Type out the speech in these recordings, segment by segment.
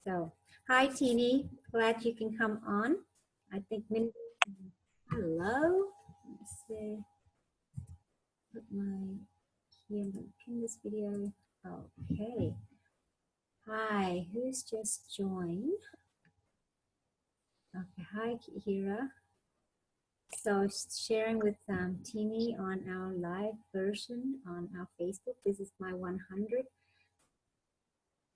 So, hi, Teeny. Glad you can come on. I think Mindy. Hello. Let me see. Put my key in this video. Okay. Hi. Who's just joined? Okay. Hi, Kira. So, sharing with Teeny on our live version on our Facebook. This is my 100th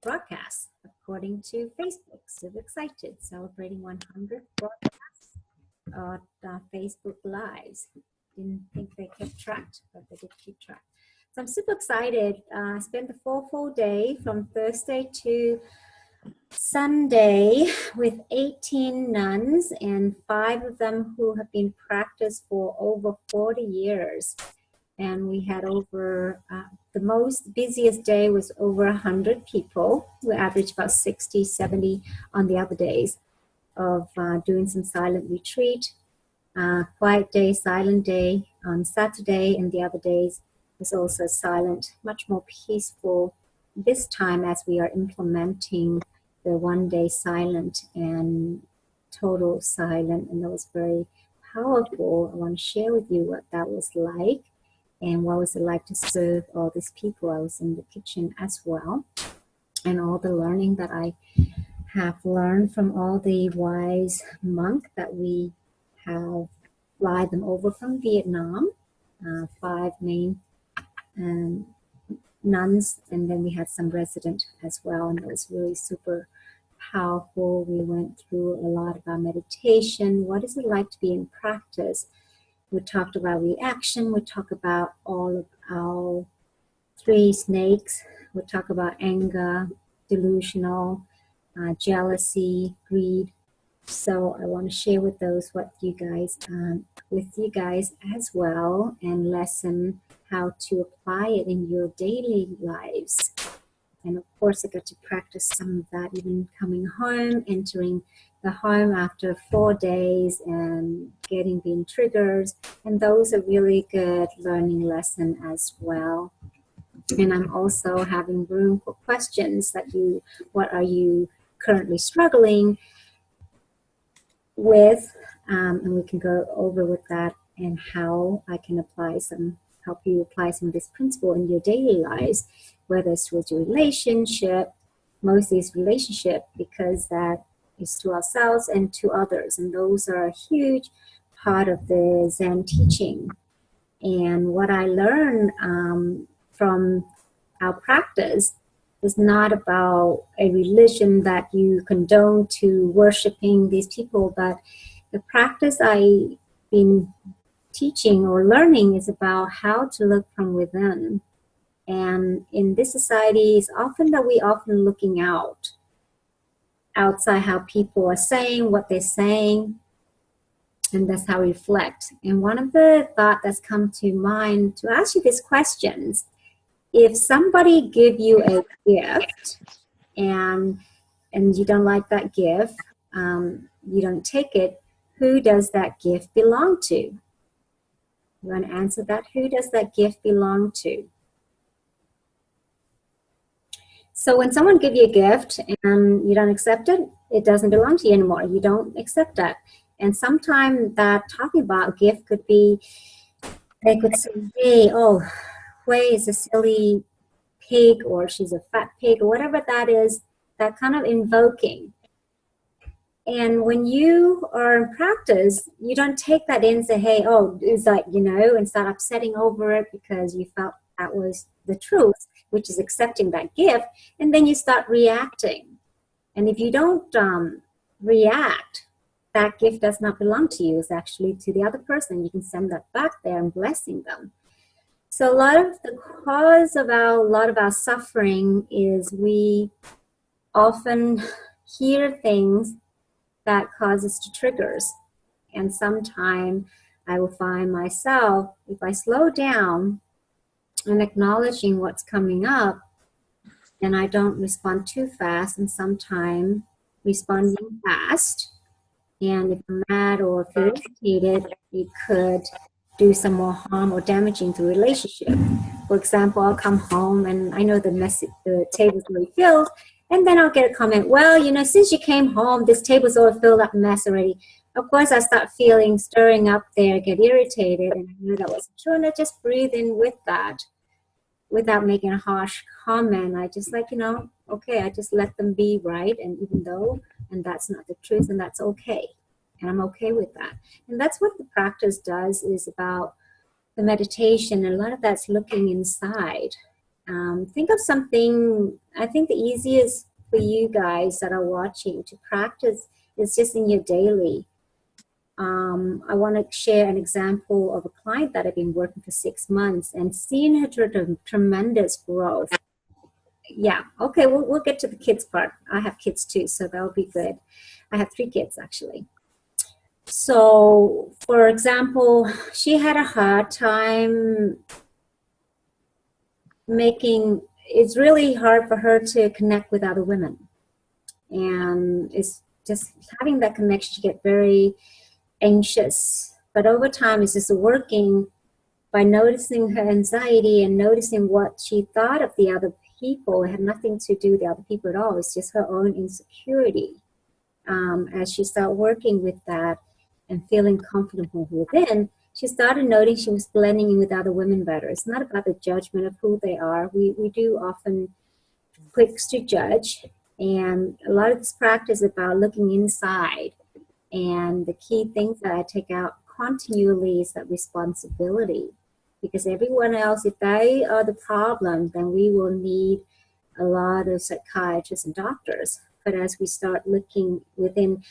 broadcast according to Facebook. So excited, celebrating 100 broadcasts on Facebook Lives. Didn't think they kept track, but they did keep track. So I'm super excited. I spent the full day from Thursday to Sunday with 18 nuns, and 5 of them who have been practiced for over 40 years. And we had over, the most busiest day was over 100 people. We averaged about 60, 70 on the other days of doing some silent retreat, quiet day, silent day on Saturday, and the other days was also silent, much more peaceful this time as we are implementing the one-day silent and total silent, and that was very powerful. I want to share with you what that was like. And what was it like to serve all these people? I was in the kitchen as well. And all the learning that I have learned from all the wise monks that we have fly them over from Vietnam, 5 main nuns, and then we had some resident as well. And it was really super powerful. We went through a lot about meditation. What is it like to be in practice? We talked about reaction. We talked about all of our 3 snakes. We talk about anger, delusional, jealousy, greed. So I want to share with with you guys as well, and lesson how to apply it in your daily lives. And of course, I got to practice some of that, even coming home, entering the home after 4 days and being triggered. And those are really good learning lesson as well. And I'm also having room for questions what are you currently struggling with? And we can go over with that and how I can help you apply some of this principle in your daily lives, whether it's with your relationship, mostly it's relationship, because that is to ourselves and to others. And those are a huge part of the Zen teaching. And what I learned from our practice is not about a religion that you condone to worshiping these people, but the practice I've been teaching or learning is about how to look from within. And in this society, it's often that we often looking outside how people are saying what they're saying, and that's how we reflect. And one of the thoughts that's come to mind to ask you these questions: if somebody give you a gift and you don't like that gift, you don't take it, who does that gift belong to? You want to answer that? Who does that gift belong to? So when someone gives you a gift and you don't accept it, it doesn't belong to you anymore. You don't accept that. And sometimes that talking about gift could be, they could say, hey, oh, Hui is a silly pig, or she's a fat pig, or whatever that is, that kind of invoking. And when you are in practice, you don't take that in and say, hey, oh, it's like, and start upsetting over it because you felt that was the truth, which is accepting that gift, and then you start reacting. And if you don't react, that gift does not belong to you. It's actually to the other person. You can send that back there and blessing them. So a lot of the cause of a lot of our suffering is we often hear things that cause us to triggers. And sometimes I will find myself, if I slow down and acknowledging what's coming up, and I don't respond too fast, and sometimes responding fast, and if I'm mad or feel irritated, it could do some more harm or damaging the relationship. For example, I'll come home and I know the table's really filled, And then I'll get a comment, well, you know, since you came home, this table's all filled up mess already. Of course, I start feeling, stirring up there, get irritated, and I knew that wasn't true, and I just breathe in with that without making a harsh comment. I just like, you know, okay, I just let them be right, and even though, and that's not the truth, and that's okay. And I'm okay with that. And that's what the practice does, is about the meditation, and a lot of that's looking inside. Think of something, I think the easiest for you guys that are watching to practice is just in your daily. I want to share an example of a client that I've been working for 6 months and seeing her tremendous growth. Yeah, okay, we'll get to the kids part. I have kids too, so that'll be good. I have 3 kids actually. So, for example, she had a hard time it's really hard for her to connect with other women. And it's just having that connection, she get very anxious. But over time, it's just working by noticing her anxiety and noticing what she thought of the other people. It had nothing to do with the other people at all. It's just her own insecurity. As she started working with that and feeling comfortable within, she started noticing she was blending in with other women better. It's not about the judgment of who they are. We do often quick to judge. And a lot of this practice is about looking inside. And the key things that I take out continually is that responsibility. Because everyone else, if they are the problem, then we will need a lot of psychiatrists and doctors. But as we start looking within,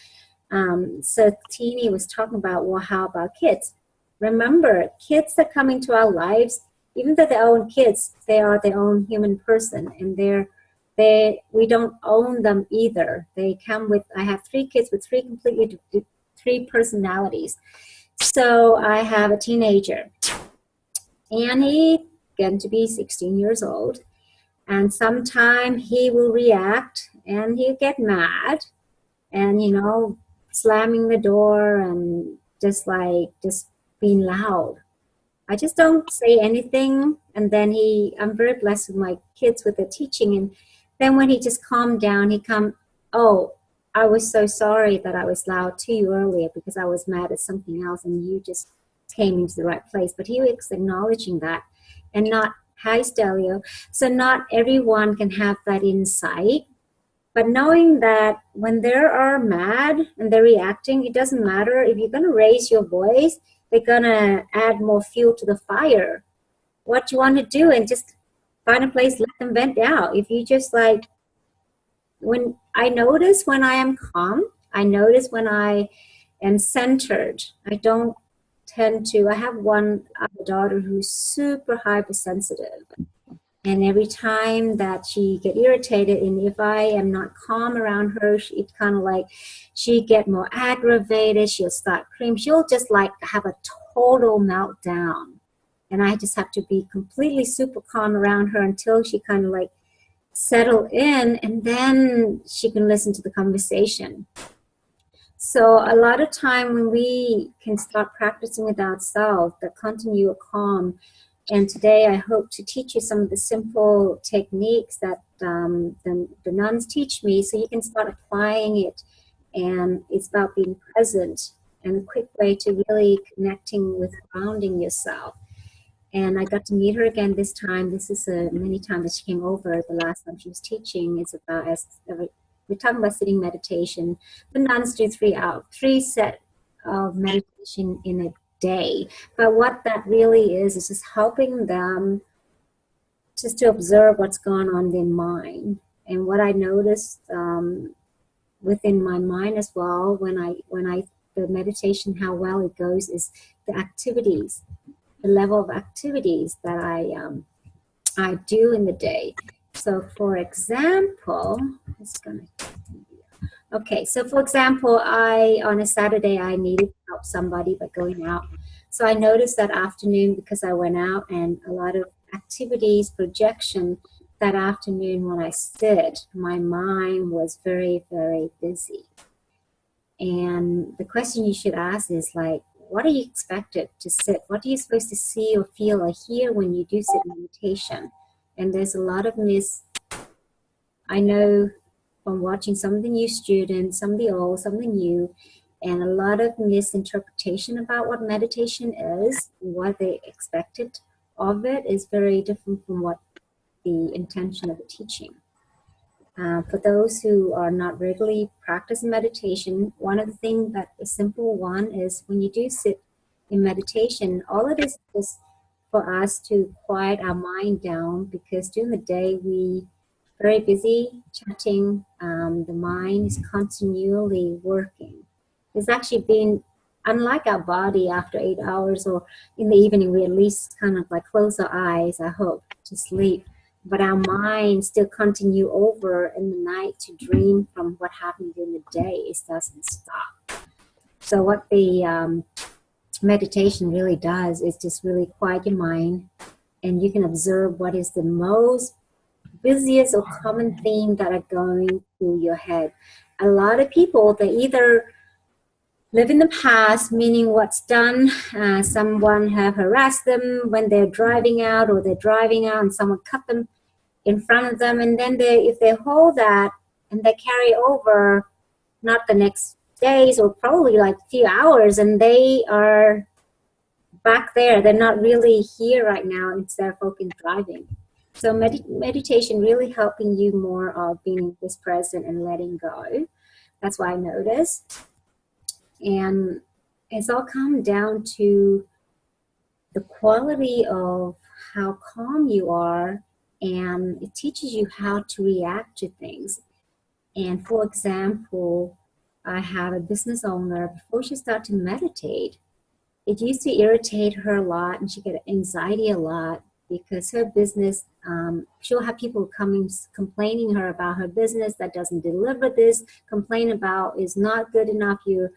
so Tini was talking about, well, how about kids? Remember, kids that come into our lives, even though they're own kids, they are their own human person, and we don't own them either. They come with, I have 3 kids with 3 completely 3 personalities. So I have a teenager, and he's going to be 16 years old, and sometime he will react, and he'll get mad, and, you know, slamming the door, and just being loud. I just don't say anything, and then I'm very blessed with my kids with the teaching, and then when he just calmed down, oh, I was so sorry that I was loud to you earlier because I was mad at something else and you just came into the right place. But he was acknowledging that, and not, hi Stelio. So not everyone can have that insight, but knowing that when they are mad and they're reacting, it doesn't matter. If you're going to raise your voice, they're going to add more fuel to the fire. What you want to do, and just find a place, let them vent out. If you just when I notice when I am calm, I notice when I am centered. I don't tend to, I have one daughter who's super hypersensitive. And every time that she get irritated, and if I am not calm around her, it's kind of like she get more aggravated. She'll start screaming. She'll just have a total meltdown. And I just have to be completely super calm around her until she kind of settle in, and then she can listen to the conversation. So a lot of time when we can start practicing with ourselves, the continual calm. And today I hope to teach you some of the simple techniques that the nuns teach me, so you can start applying it. And it's about being present, and a quick way to really connecting with grounding yourself. And I got to meet her again this time. This is many times that she came over. The last time she was teaching is about, we're talking about sitting meditation. The nuns do 3 set of meditation in a day. But what that really is just helping them just to observe what's going on in their mind. And what I noticed within my mind as well, the meditation, how well it goes, is the activities. The level of activities that I do in the day. So for example, so for example, on a Saturday, I needed to help somebody by going out. So I noticed that afternoon, because I went out, and a lot of activities, projection, that afternoon when I sit, my mind was very, very busy. And the question you should ask is what are you expected to sit? What are you supposed to see or feel or hear when you do sit meditation? And there's a lot of I know from watching some of the new students, some of the old, some of the new, and a lot of misinterpretation about what meditation is, what they expected of it is very different from what the intention of the teaching. For those who are not regularly practicing meditation, one of the things that a simple one is when you do sit in meditation, all it is for us to quiet our mind down, because during the day we very busy chatting, the mind is continually working. It's actually been, unlike our body after 8 hours or in the evening, we at least kind of like close our eyes, I hope, to sleep. But our mind still continue over in the night to dream from what happened in the day. It doesn't stop. So what the meditation really does is just really quiet your mind, and you can observe what is the most busiest or common theme that are going through your head. A lot of people, they either live in the past, meaning what's done, someone have harassed them when they're driving out, or they're driving out and someone cut them in front of them, and then if they hold that and they carry over, not the next days or probably like a few hours, and they are back there, they're not really here right now instead of focusing driving. So meditation really helping you more of being this present and letting go. That's what I noticed. And it's all come down to the quality of how calm you are, and it teaches you how to react to things. And for example, I have a business owner, before she started to meditate, it used to irritate her a lot, and she get anxiety a lot because her business, she'll have people coming complaining her about her business that doesn't deliver this, complain about is not good enough, you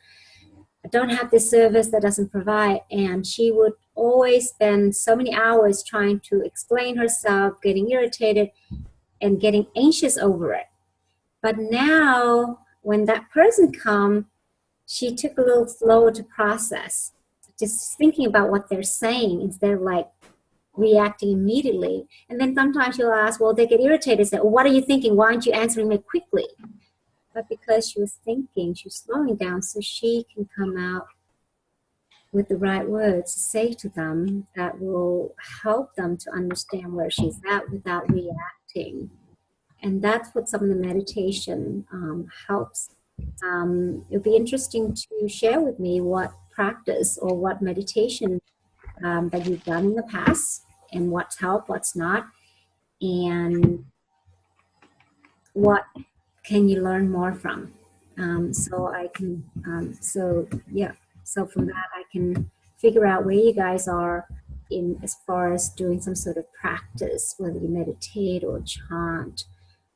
don't have this service that doesn't provide. And she would always spend so many hours trying to explain herself, getting irritated and getting anxious over it. But now when that person come, she took a little slower to process, just thinking about what they're saying instead of like reacting immediately. And then sometimes she'll ask, well, they get irritated, say, well, what are you thinking? Why aren't you answering me quickly? But because she was thinking, she was slowing down so she can come out with the right words to say to them that will help them to understand where she's at without reacting. And that's what some of the meditation helps. It'll be interesting to share with me what practice or what meditation that you've done in the past, and what's helped, what's not, and what can you learn more from. So I can, so from that I can figure out where you guys are in as far as doing some sort of practice, whether you meditate or chant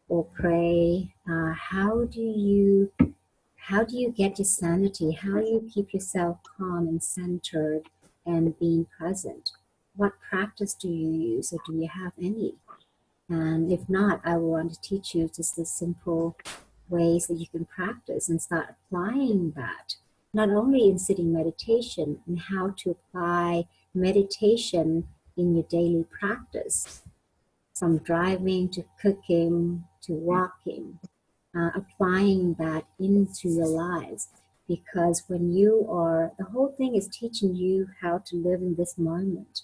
or pray. How do you get your sanity? How do you keep yourself calm and centered and being present? What practice do you use, or do you have any? And if not, I will want to teach you just the simple ways that you can practice and start applying that, not only in sitting meditation, and how to apply meditation in your daily practice, from driving to cooking to walking, applying that into your lives. Because when you are, the whole thing is teaching you how to live in this moment.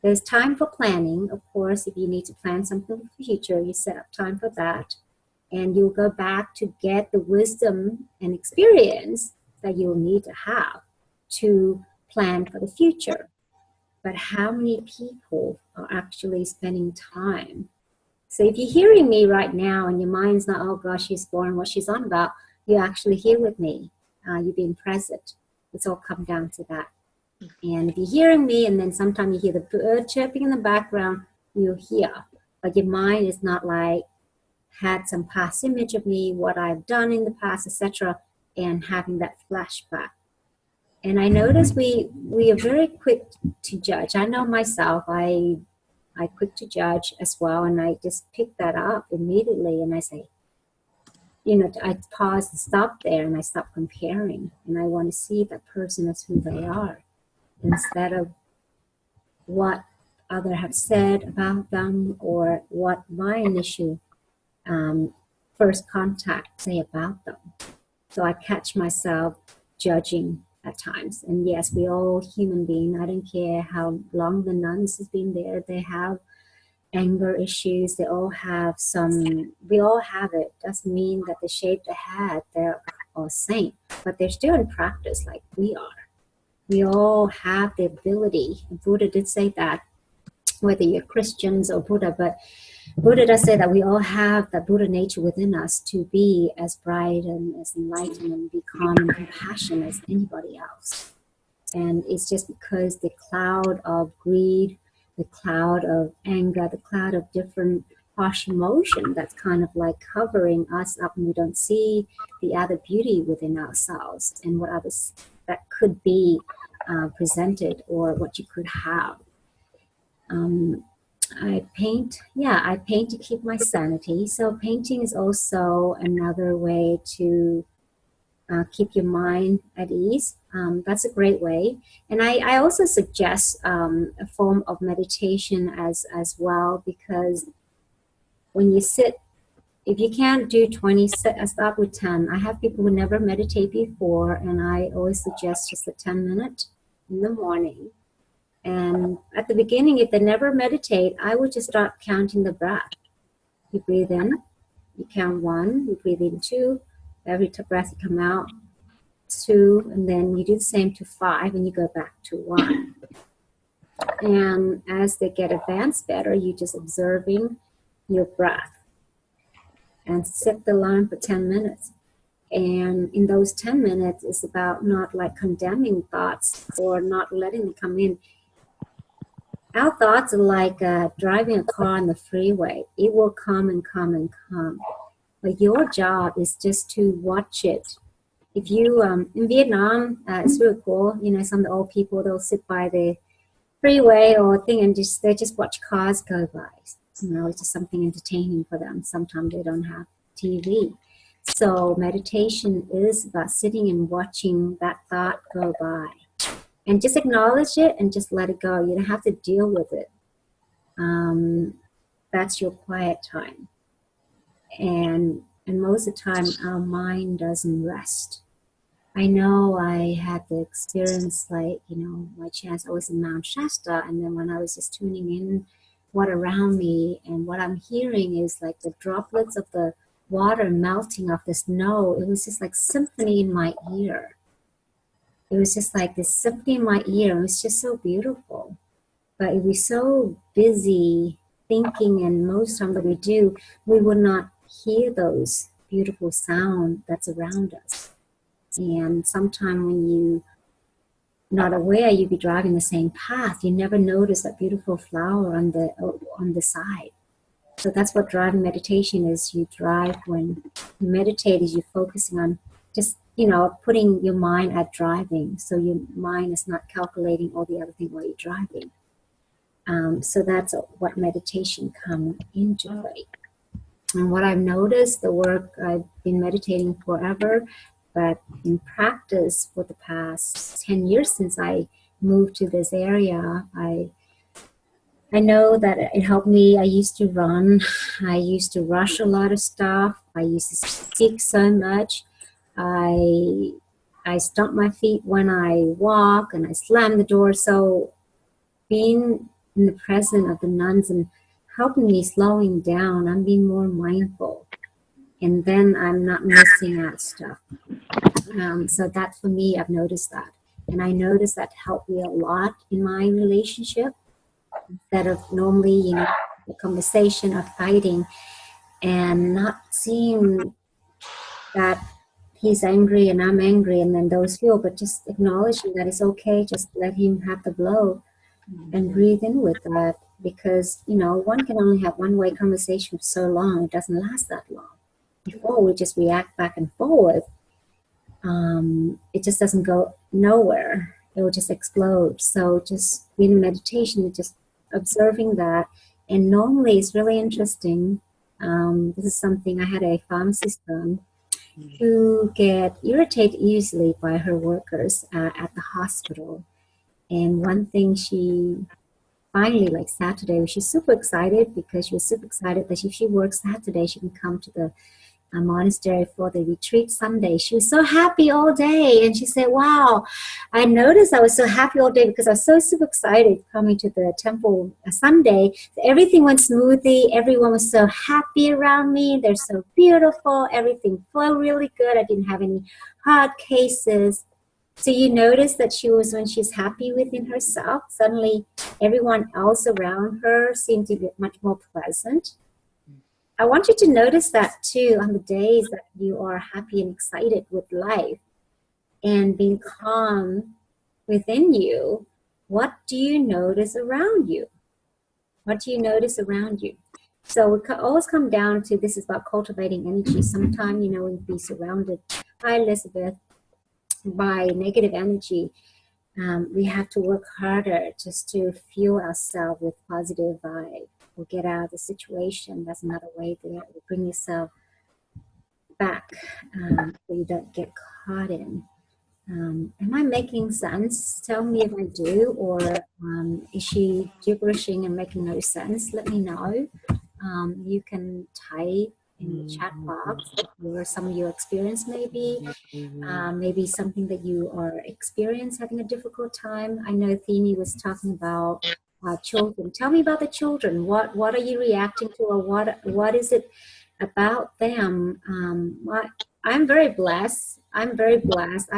There's time for planning, of course. If you need to plan something for the future, you set up time for that. And you'll go back to get the wisdom and experience that you'll need to have to plan for the future. But how many people are actually spending time? So if you're hearing me right now and your mind's not, oh gosh, she's boring, what she's on about, you're actually here with me. You're being present. It's all come down to that. And if you're hearing me and then sometimes you hear the bird chirping in the background, you're here. But your mind is not like, had some past image of me, what I've done in the past, etc., and having that flashback. And I notice we are very quick to judge. I know myself, I quick to judge as well, and I just pick that up immediately, and I say, I pause and stop there, and I stop comparing, and I want to see that person as who they are, instead of what others have said about them or what my initial first contact say about them. So I catch myself judging at times. And yes, we all human beings. I don't care how long the nuns has been there. They have anger issues. They all have some. We all have it. Doesn't mean that the shape they had, they're all saint, but they're still in practice like we are. We all have the ability. Buddha did say that, whether you're Christians or Buddha, but Buddha does say that we all have that Buddha nature within us to be as bright and as enlightened and be calm and compassionate as anybody else. And it's just because the cloud of greed, the cloud of anger, the cloud of different harsh emotion that's kind of like covering us up, and we don't see the other beauty within ourselves and what others that could be presented or what you could have. I paint to keep my sanity. So painting is also another way to keep your mind at ease. That's a great way. And I also suggest a form of meditation as well, because when you sit, if you can't do 20, start with 10. I have people who never meditate before, and I always suggest just a 10-minute in the morning. And at the beginning, if they never meditate, I would just start counting the breath. You breathe in, you count 1, you breathe in 2, every breath you come out, 2, and then you do the same to 5, and you go back to 1. And as they get advanced better, you're just observing your breath. And set the alarm for 10 minutes. And in those 10 minutes, it's about not like condemning thoughts or not letting them come in. Our thoughts are like driving a car on the freeway. It will come and come and come. But your job is just to watch it. If you, in Vietnam, it's really cool. You know, some of the old people, they'll sit by the freeway or thing and they just watch cars go by. You know, it's just something entertaining for them. Sometimes they don't have TV. So meditation is about sitting and watching that thought go by. And just acknowledge it and just let it go. You don't have to deal with it. That's your quiet time. And most of the time, our mind doesn't rest. I know I had the experience, like, you know, my chance, I was in Mount Shasta, and then when I was just tuning in what around me, and what I'm hearing is like the droplets of the water melting off the snow. It was just like symphony in my ear. It was just like this symphony in my ear. It was just so beautiful. But if we're so busy thinking, and most of the time that we do, we would not hear those beautiful sound that's around us. And sometimes when you not aware, you'd be driving the same path. You never notice that beautiful flower on the side. So that's what driving meditation is. You drive when you meditate, is you're focusing on just, you know, putting your mind at driving. So your mind is not calculating all the other things while you're driving. So that's what meditation comes into play. And what I've noticed, the work, I've been meditating forever, but in practice for the past 10 years since I moved to this area, I know that it helped me. I used to run. I used to rush a lot of stuff. I used to speak so much. I stomp my feet when I walk, and I slam the door. So being in the presence of the nuns and helping me slowing down, I'm being more mindful. And then I'm not missing out stuff. So that for me, I've noticed that. And I noticed that helped me a lot in my relationship. Instead of normally, you know, the conversation of fighting and not seeing that he's angry and I'm angry and then those feel, but just acknowledging that it's okay, just let him have the blow and breathe in with that. Because, you know, one can only have one-way conversation for so long. It doesn't last that long. Before we just react back and forth, it just doesn't go nowhere. It will just explode. So just in meditation, just observing that. And normally it's really interesting. This is something, I had a pharmacist who get irritated easily by her workers at the hospital. And one thing she finally, like Saturday, she's super excited because she was super excited that if she works Saturday, she can come to the monastery for the retreat Sunday. She was so happy all day, and she said, wow, I noticed I was so happy all day because I was so super excited coming to the temple Sunday. Everything went smoothly. Everyone was so happy around me. They're so beautiful. Everything flowed really good. I didn't have any hard cases. So you notice that when she's happy within herself, suddenly everyone else around her seemed to be much more pleasant. I want you to notice that too on the days that you are happy and excited with life and being calm within you. What do you notice around you? What do you notice around you? So it always come down to, this is about cultivating energy. Sometimes, you know, when we be surrounded by Elizabeth, by negative energy, we have to work harder just to fuel ourselves with positive vibe. Or get out of the situation. That's another way to bring yourself back so you don't get caught in. Am I making sense? Tell me if I do, or is she gibberishing and making no sense? Let me know. You can type in the chat box or some of your experience, maybe something that you are experiencing, having a difficult time. I know Thini was talking about children. Tell me about the children. What are you reacting to, or what is it about them? I'm very blessed. I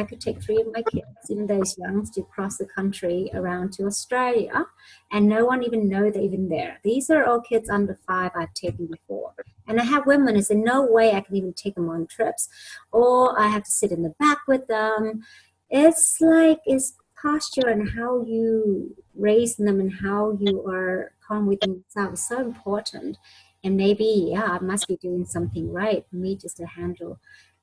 could take 3 of my kids, even those young, to cross the country around to Australia, and no one even know they're even there. These are all kids under 5 I've taken before. And I have women, it's in no way I can even take them on trips, or I have to sit in the back with them. It's like, it's posture and how you raise them and how you are calm within yourself is so important. And maybe, I must be doing something right for me just to handle.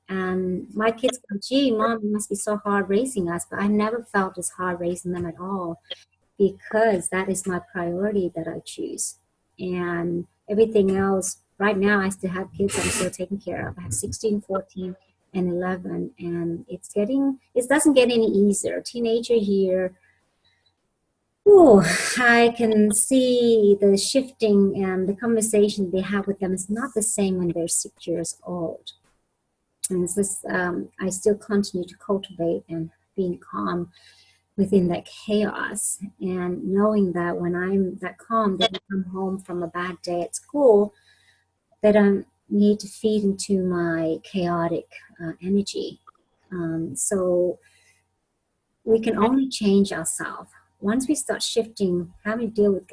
And my kids go, gee, Mom, it must be so hard raising us. But I never felt as hard raising them at all, because that is my priority that I choose. And everything else, right now, I still have kids I'm still taking care of. I have 16, 14, and 11, and it doesn't get any easier. Teenager here, I can see the shifting, and the conversation they have with them is not the same when they're 6 years old. And it's this, I still continue to cultivate and being calm within that chaos, and knowing that when I'm that calm, that I come home from a bad day at school, that I need to feed into my chaotic energy. So we can only change ourselves once we start shifting how we deal with,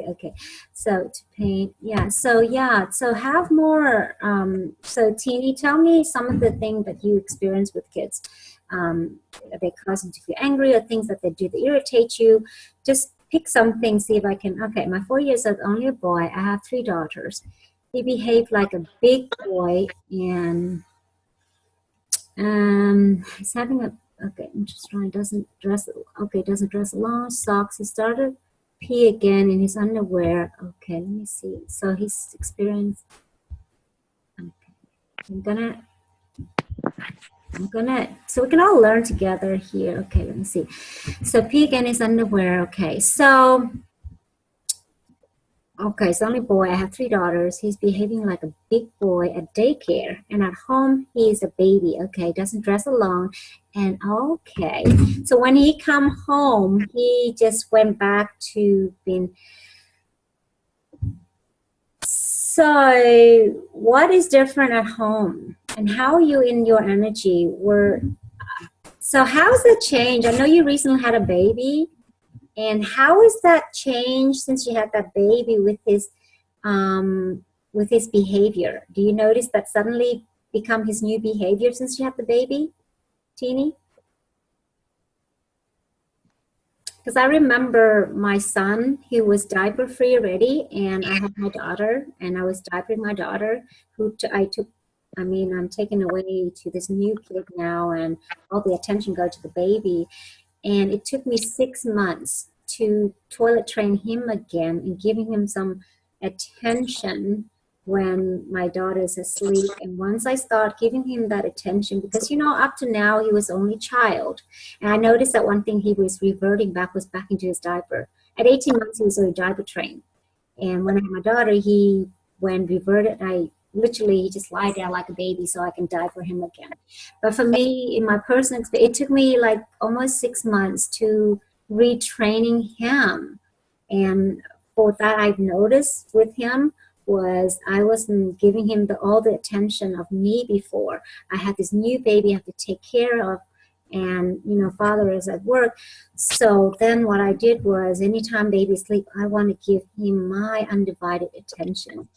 so to paint, so have more, so Tini, tell me some of the things that you experience with kids. They cause them to feel angry, or things that they do that irritate you. Just pick something, see if I can, my 4 years old, only a boy. I have 3 daughters. He behaved like a big boy, and he's having a, I'm just trying, doesn't dress long socks. He started pee again in his underwear. Okay, let me see. So he's experienced, I'm gonna, so we can all learn together here. Okay, let me see. So pee again in his underwear. Okay, so it's only boy. I have 3 daughters. He's behaving like a big boy at daycare, and at home he's a baby. Okay, doesn't dress alone. And so when he come home, he just went back to being. So what is different at home, and how are you in your energy? So how's that change? I know you recently had a baby. And how is that changed since you had that baby with his behavior? Do you notice that suddenly become his new behavior since you had the baby, Teeny? Because I remember my son, he was diaper free already, and I had my daughter, and I was diapering my daughter, I'm taken away to this new kid now, and all the attention go to the baby. And it took me 6 months to toilet train him again and giving him some attention when my daughter's asleep. And once I start giving him that attention, because, up to now he was only child. And I noticed that one thing he was reverting back was back into his diaper. At 18 months, he was already diaper trained. And when I had my daughter, he reverted. I literally he just lie there like a baby so I can die for him again. But for me, in my personal experience, it took me like almost 6 months to retraining him. And for that, I've noticed with him was I wasn't giving him all the attention of me before. I had this new baby I have to take care of, and father is at work. So then what I did was anytime baby sleep, I want to give him my undivided attention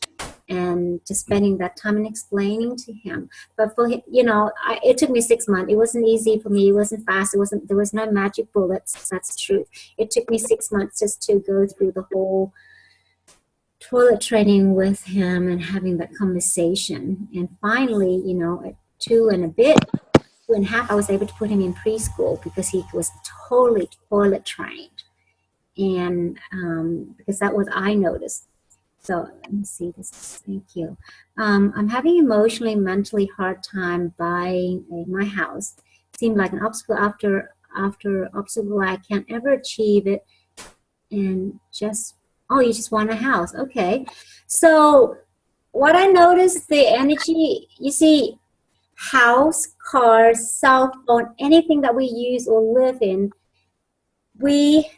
and just spending that time and explaining to him. But for him, it took me 6 months. It wasn't easy for me. It wasn't fast. There was no magic bullets. That's the truth. It took me 6 months just to go through the whole toilet training with him and having that conversation. And finally, at 2.5, I was able to put him in preschool because he was totally toilet trained. And because that was I noticed. So let me see this. Thank you. I'm having emotionally, mentally hard time buying my house. It seemed like an obstacle after obstacle. I can't ever achieve it. And you just want a house. Okay. So what I noticed, the energy, you see, house, car, cell phone, anything that we use or live in,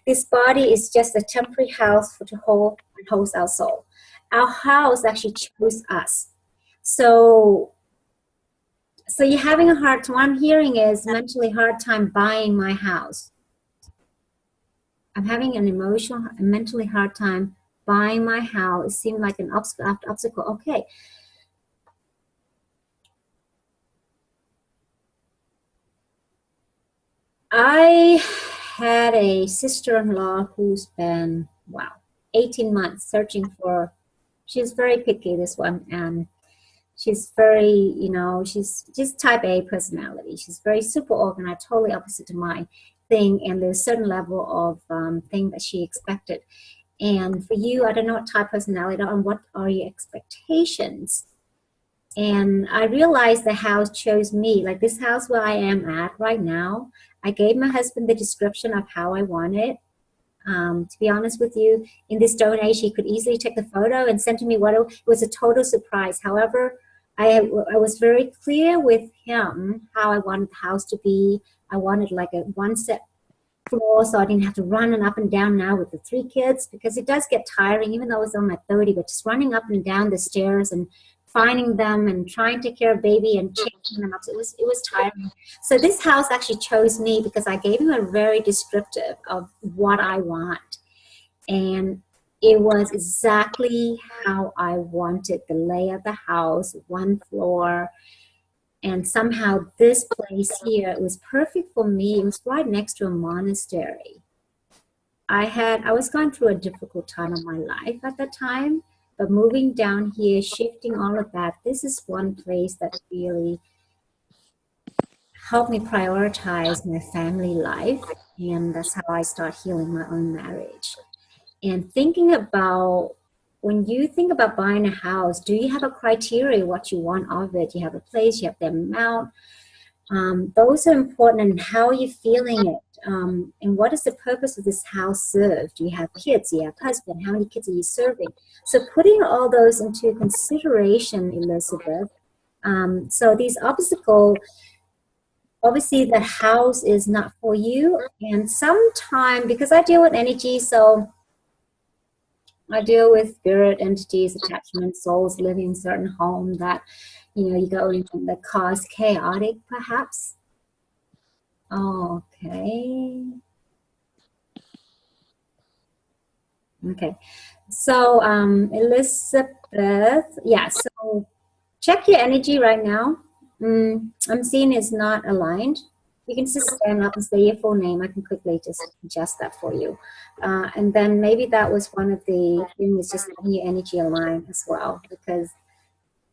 this body is just a temporary house to host our soul. Our house actually chose us. So you're having a hard time. What I'm hearing is mentally hard time buying my house. I'm having an emotional, mentally hard time buying my house. It seemed like an obstacle after obstacle. Okay. I had a sister-in-law who's been, 18 months searching for, she's very picky, this one, and she's very, she's just type A personality. She's very super organized, totally opposite to my thing, and there's a certain level of thing that she expected. And for you, I don't know what type personality and what are your expectations. And I realized the house chose me. Like this house where I am at right now, I gave my husband the description of how I want it. To be honest with you, in this day and age, he could easily take the photo and send to me it was a total surprise. However, I was very clear with him how I wanted the house to be. I wanted like a one set floor so I didn't have to run up and down now with the 3 kids, because it does get tiring, even though it's on my 30, but just running up and down the stairs and finding them and trying to take care of baby and changing them up. So it was tiring. So this house actually chose me because I gave him a very descriptive of what I want. And it was exactly how I wanted the layout of the house, 1 floor. And somehow this place here, it was perfect for me. It was right next to a monastery. I was going through a difficult time of my life at that time. But moving down here, shifting all of that, this is one place that really helped me prioritize my family life. And that's how I start healing my own marriage. And thinking about, when you think about buying a house, do you have a criteria what you want of it? You have a place, you have the amount. Those are important, and how are you feeling it? And what is the purpose of this house serve? Do you have kids? Do you have a husband? How many kids are you serving? So putting all those into consideration, Elizabeth. So these obstacles, obviously the house is not for you. And sometimes, because I deal with energy, so I deal with spirit entities, attachment, souls living in certain home that, you go into that cause chaotic, perhaps. Okay. Okay. So, Elizabeth, yeah, so check your energy right now. I'm seeing it's not aligned. You can just stand up and say your full name. I can quickly just adjust that for you. And then maybe that was one of the things, just letting your energy align as well. Because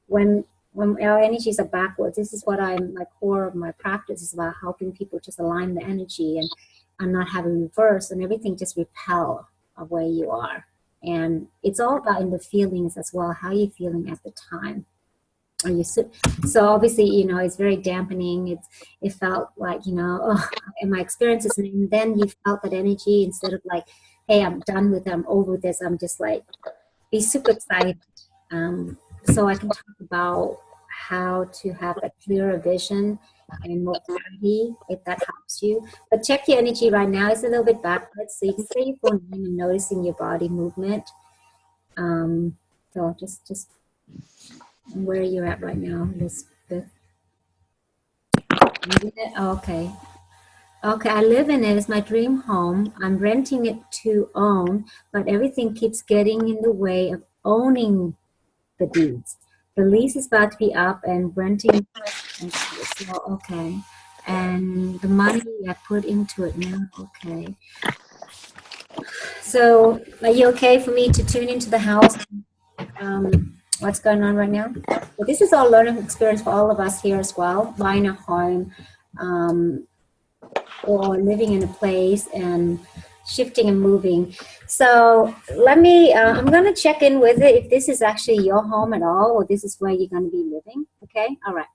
when our energies are backwards, this is what my core of my practice is about, helping people just align the energy and not having reverse, and everything just repel of where you are. And it's all about in the feelings as well. How are you feeling at the time? Are you so obviously, it's very dampening. It felt like, in my experiences, and then you felt that energy instead of like, hey, I'm done with it, I'm over this. I'm just like, be super excited. so I can talk about how to have a clearer vision and more clarity if that helps you. But check your energy right now. It's a little bit backwards. So you can say your full name and noticing your body movement. So just where you're at right now, Elizabeth. Okay. Okay, I live in it. It's my dream home. I'm renting it to own, but everything keeps getting in the way of owning the deeds. The lease is about to be up and renting. So, okay. And the money I put into it now. Okay. So, are you okay for me to tune into the house? What's going on right now? Well, this is all learning experience for all of us here as well. Buying a home, or living in a place and shifting and moving. So let me, I'm going to check in with it if this is actually your home at all, or this is where you're going to be living. Okay. All right.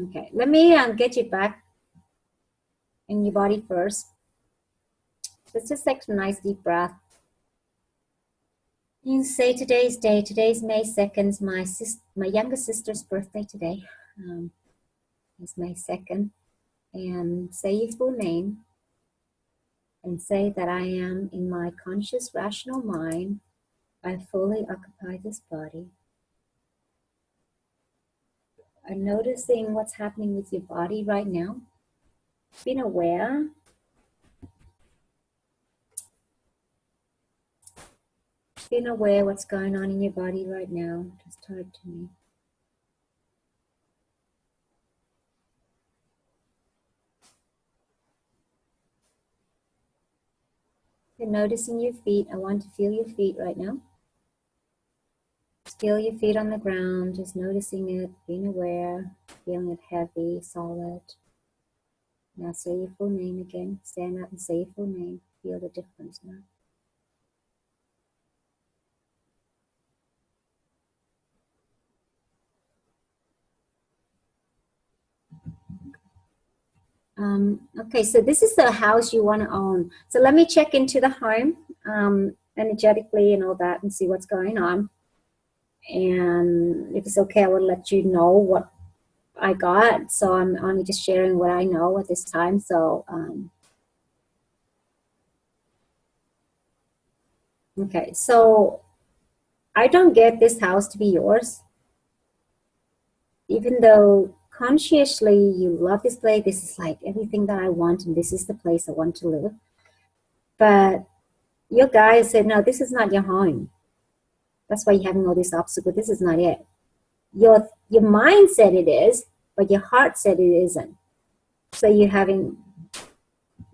Okay. Let me get you back in your body first. Let's just take some nice deep breath. You say today's day. Today's May 2nd. My younger sister's birthday today. It's May 2nd. And say your full name. And say that I am in my conscious, rational mind. I fully occupy this body. I'm noticing what's happening with your body right now. Being aware. Being aware what's going on in your body right now. Just talk to me. You're noticing your feet. I want to feel your feet right now. Feel your feet on the ground, just noticing it, being aware, feeling it heavy, solid. Now say your full name again. Stand up and say your full name. Feel the difference now. Okay, so this is the house you want to own. So let me check into the home energetically and all that and see what's going on. And if it's okay, I will let you know what I got. So I'm only just sharing what I know at this time. So, okay, so I don't get this house to be yours. Even though consciously you love this place, this is like everything that I want, and this is the place I want to live. But your guys said, no, this is not your home. That's why you're having all this obstacle. This is not it. Your mind said it is, but your heart said it isn't. So you're having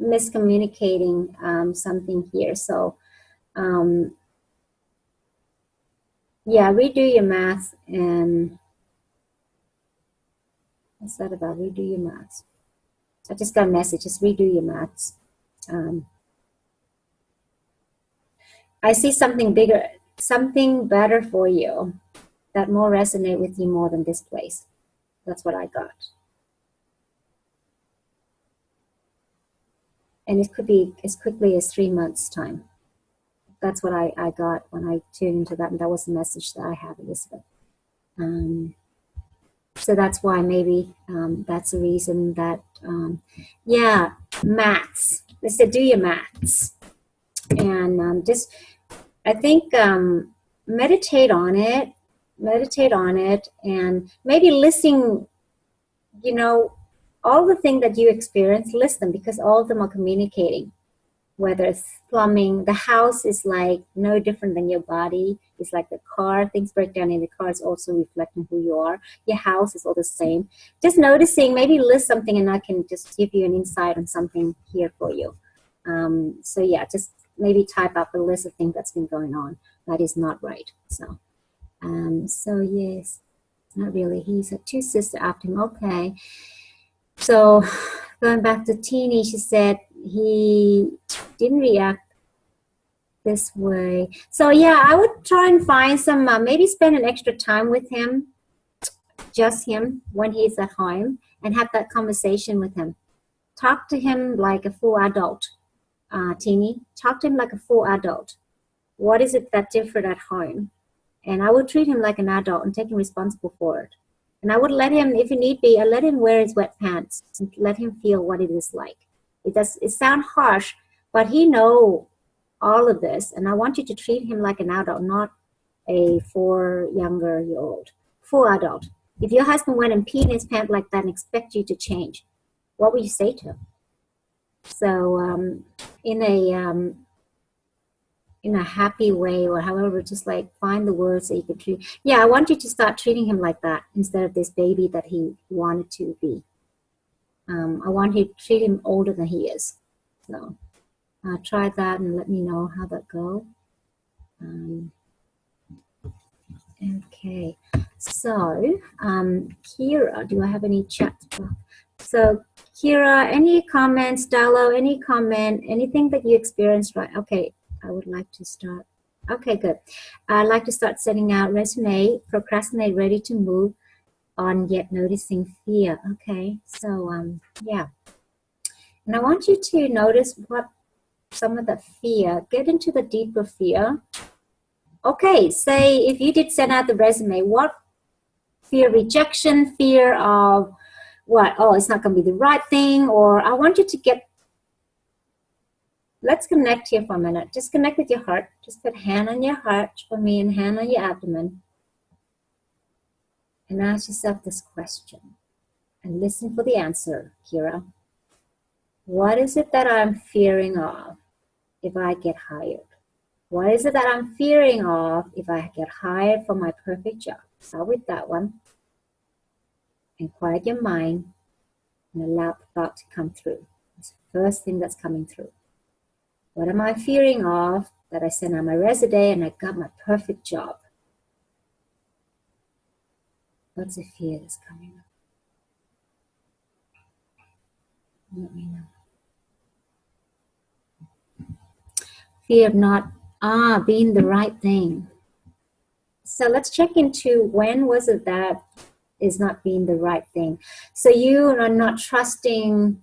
miscommunicating something here. So yeah, redo your math. And what's that about? Redo your maths. I just got a message. Just redo your maths. I see something bigger, something better for you that more resonate with you more than this place. That's what I got. And it could be as quickly as 3 months' time. That's what I got when I tuned into that, and that was the message that I have, Elizabeth. So that's why maybe that's the reason that, yeah, maths. They said do your maths. And just, I think, meditate on it, and maybe listing, you know, all the things that you experience, list them, because all of them are communicating. Whether it's plumbing, the house is like no different than your body. It's like the car, things break down in the car is also reflecting who you are. Your house is all the same. Just noticing, maybe list something and I can just give you an insight on something here for you. So yeah, just maybe type up a list of things that's been going on that is not right. So, so yes, not really. He's a two sister after him. Okay. So going back to Teeny, she said he didn't react this way. So yeah, I would try and find some, maybe spend an extra time with him, just him, when he's at home, and have that conversation with him. Talk to him like a full adult, Teeny. Talk to him like a full adult. What is it that's different at home? And I would treat him like an adult and take him responsible for it. And I would let him, if he need be, I let him wear his wet pants and let him feel what it is like. It sounds harsh, but he know all of this. And I want you to treat him like an adult, not a 4-year-old, full adult. If your husband went and peed in his pants like that and expect you to change, what would you say to him? So in a happy way, or however, just like find the words that you can treat. Yeah, I want you to start treating him like that instead of this baby that he wanted to be. I want you to treat him older than he is. So try that and let me know how that goes. Okay, so Kira, do I have any chat? So Kira, any comments? Dalo, any comment? Anything that you experienced? Right? Okay, I would like to start. Okay, good. I'd like to start setting out resume, procrastinate, ready to move on, yet noticing fear. Okay, so yeah. And I want you to notice what some of the fear, get into the deeper fear. Okay, say if you did send out the resume, what fear? Rejection, fear of what? Oh, it's not going to be the right thing. Or I want you to get, let's connect here for a minute. Just connect with your heart. Just put hand on your heart for me and hand on your abdomen. And ask yourself this question. And listen for the answer, Kira. What is it that I'm fearing of if I get hired? What is it that I'm fearing of if I get hired for my perfect job? Start with that one. And quiet your mind and allow the thought to come through. It's the first thing that's coming through. What am I fearing of that I sent out my resume and I got my perfect job? What's the fear that's coming up? Let me know. Fear of not being the right thing. So let's check into when was it that is not being the right thing. So you are not trusting,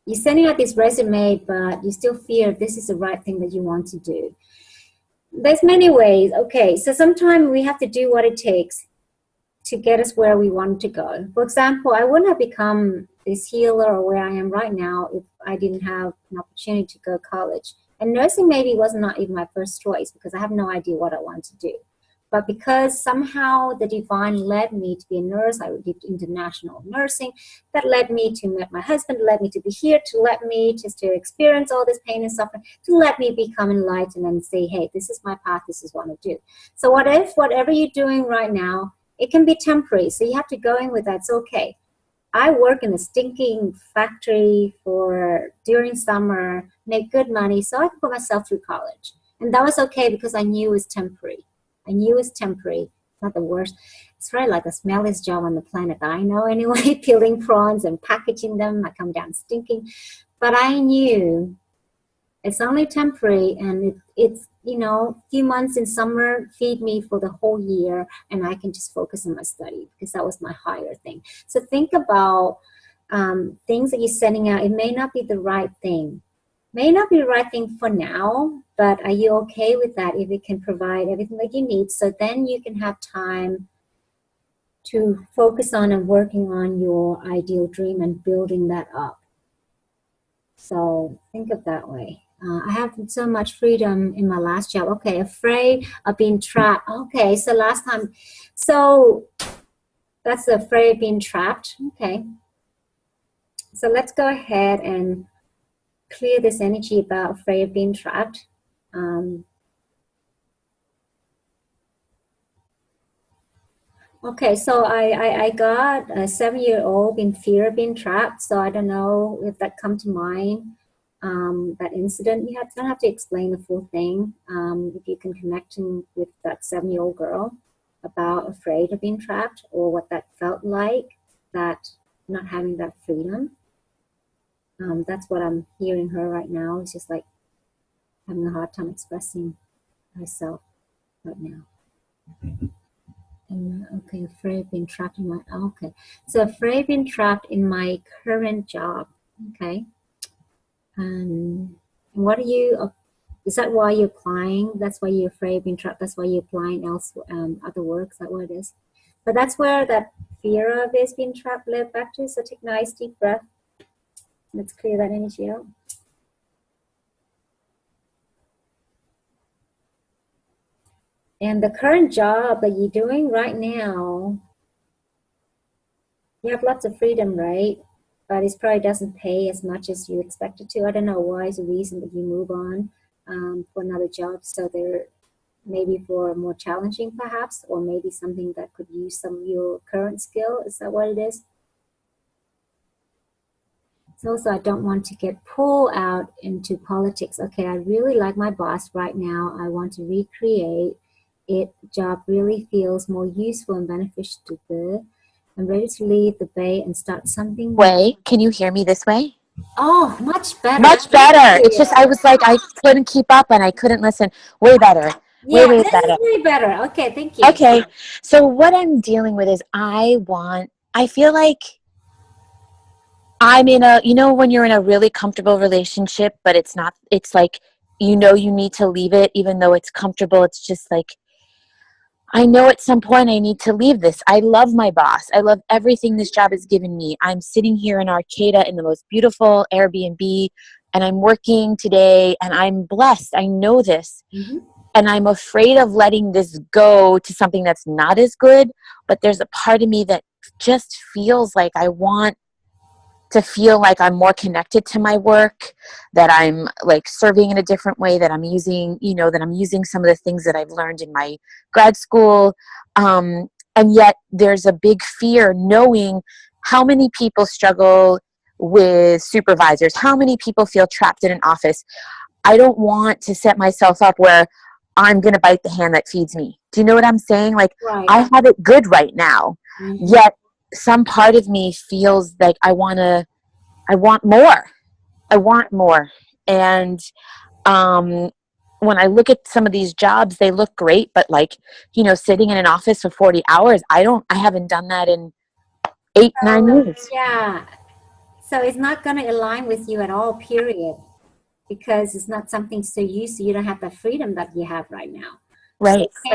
you're sending out this resume, but you still fear this is the right thing that you want to do. There's many ways. Okay, so sometimes we have to do what it takes to get us where we want to go. For example, I wouldn't have become this healer or where I am right now if I didn't have an opportunity to go to college. And nursing maybe was not even my first choice because I have no idea what I want to do. But because somehow the divine led me to be a nurse, I did international nursing, that led me to meet my husband, led me to be here, to let me just to experience all this pain and suffering, to let me become enlightened and say, hey, this is my path, this is what I do. So what if whatever you're doing right now, it can be temporary, so you have to go in with that. It's okay. I work in a stinking factory during summer, make good money, so I could put myself through college. And that was okay because I knew it was temporary. I knew it was temporary. It's not the worst. It's really like the smelliest job on the planet that I know anyway, peeling prawns and packaging them. I come down stinking. But I knew it's only temporary, and it's, you know, a few months in summer feed me for the whole year, and I can just focus on my study because that was my higher thing. So think about things that you're sending out. It may not be the right thing. May not be the right thing for now, but are you okay with that if it can provide everything that you need? So then you can have time to focus on and working on your ideal dream and building that up. So think of that way. I have so much freedom in my last job. Okay, afraid of being trapped. Okay, so last time, so that's afraid of being trapped. Okay. So let's go ahead and clear this energy about afraid of being trapped. Okay, so I got a 7-year-old in fear of being trapped. So I don't know if that come to mind. That incident, you don't have to explain the full thing. If you can connect with that 7-year-old girl about afraid of being trapped or what that felt like, that not having that freedom. That's what I'm hearing her right now. It's just like having a hard time expressing herself right now. And, okay, afraid of being trapped in my, okay. So afraid of being trapped in my current job, okay. What are you Is that why you're applying? That's why you're afraid of being trapped? That's why you're applying other work? Is that what it is? But that's where that fear of is being trapped led back to. So take a nice deep breath. Let's clear that energy out. And the current job that you're doing right now, you have lots of freedom, right? But it probably doesn't pay as much as you expect it to. I don't know why is the reason that you move on for another job. So they're maybe for more challenging perhaps, or maybe something that could use some of your current skill. Is that what it is? So also, I don't want to get pulled out into politics. Okay, I really like my boss right now. I want to recreate it. Job really feels more useful and beneficial to the. I'm ready to leave the bay and start something. Way, can you hear me this way? Oh, much better. Much better. It's just I was like I couldn't keep up and I couldn't listen. Way better. Yeah, way this better. is way better. Okay, thank you. Okay. So what I'm dealing with is I feel like I'm in a, when you're in a really comfortable relationship, but it's not, it's like, you need to leave it even though it's comfortable. It's just like, I know at some point I need to leave this. I love my boss. I love everything this job has given me. I'm sitting here in Arcata in the most beautiful Airbnb, and I'm working today, and I'm blessed. I know this. Mm-hmm. And I'm afraid of letting this go to something that's not as good. But there's a part of me that just feels like I want to feel like I'm more connected to my work, that I'm like serving in a different way, that I'm using, that I'm using some of the things that I've learned in my grad school. And yet there's a big fear knowing how many people struggle with supervisors, how many people feel trapped in an office. I don't want to set myself up where I'm going to bite the hand that feeds me. Do you know what I'm saying? Like, right. I have it good right now, yet some part of me feels like I want more. I want more. And when I look at some of these jobs, they look great, but like, sitting in an office for 40 hours, I haven't done that in 9 years. Yeah. So it's not going to align with you at all, period. Because it's not something so used to. You don't have the freedom that you have right now. Right. So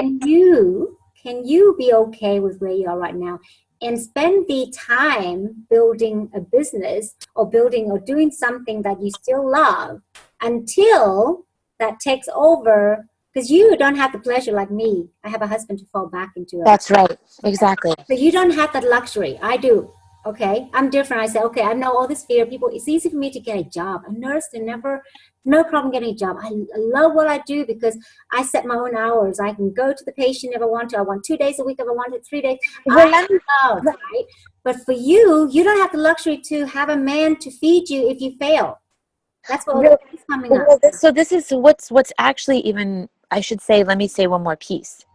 can you be okay with where you are right now and spend the time building a business or doing something that you still love until that takes over? Because you don't have the pleasure like me. I have a husband to fall back into. That's right. Exactly. So you don't have that luxury. I do. Okay, I'm different. I say, okay, I know all this fear. People, it's easy for me to get a job. A nurse, no problem getting a job. I love what I do because I set my own hours. I can go to the patient if I want to. I want 2 days a week if I want to, 3 days. I love, right? But for you, you don't have the luxury to have a man to feed you if you fail. That's what is coming up. So this is what's actually even, I should say, let me say one more piece.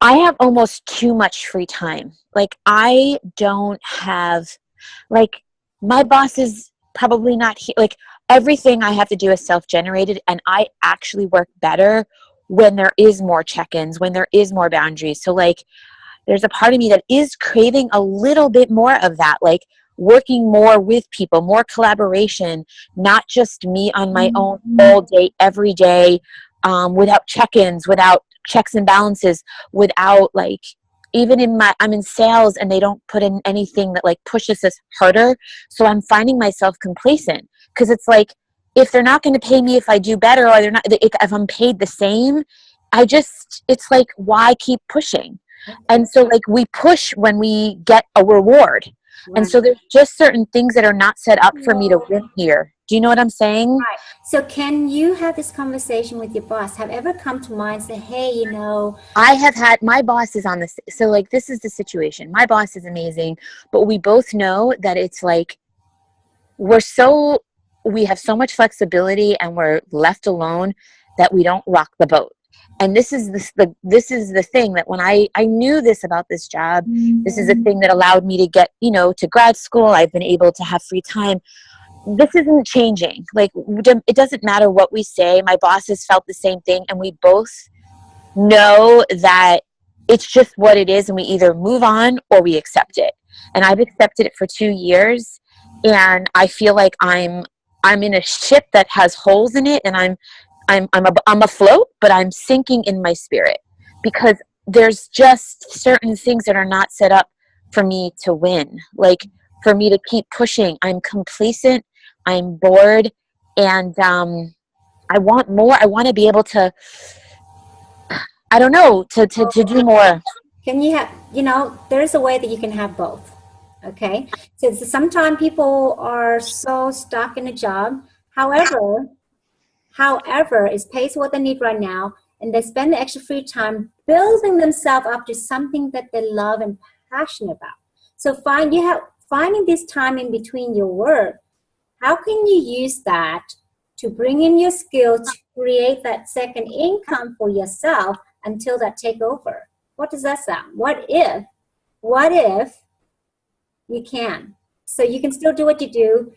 I have almost too much free time. Like, I don't have, like, my boss is probably not here. Like, everything I have to do is self-generated, and I actually work better when there is more check-ins, when there is more boundaries. So, like, there's a part of me that is craving a little bit more of that, like working more with people, more collaboration, not just me on my own all day, every day, without check-ins, without checks and balances, without like, even I'm in sales and they don't put in anything that like pushes us harder. So I'm finding myself complacent because it's like, if they're not going to pay me if I do better, or they're not, if I'm paid the same, it's like, why keep pushing? And so like we push when we get a reward. Right. And so there's just certain things that are not set up for me to win here. Do you know what I'm saying? Right. So can you have this conversation with your boss? Have ever come to mind and say, hey, I have had, my boss is on this. So like, this is the situation. My boss is amazing, but we both know that it's like, we have so much flexibility and we're left alone that we don't rock the boat. And this is the thing that when I knew this about this job, this is the thing that allowed me to get, to grad school. I've been able to have free time. This isn't changing. Like, it doesn't matter what we say. My boss has felt the same thing. And we both know that it's just what it is. And we either move on or we accept it. And I've accepted it for 2 years. And I feel like I'm in a ship that has holes in it. And I'm afloat, but I'm sinking in my spirit because there's just certain things that are not set up for me to win. Like for me to keep pushing, I'm complacent, I'm bored, and I want more. I want to be able to, I don't know, to do more. Can you have, there's a way that you can have both. Okay. So sometimes people are so stuck in a job. However, it pays what they need right now, and they spend the extra free time building themselves up to something that they love and passionate about. So finding this time in between your work. How can you use that to bring in your skill to create that second income for yourself until that take over? What does that sound? What if you can? So you can still do what you do.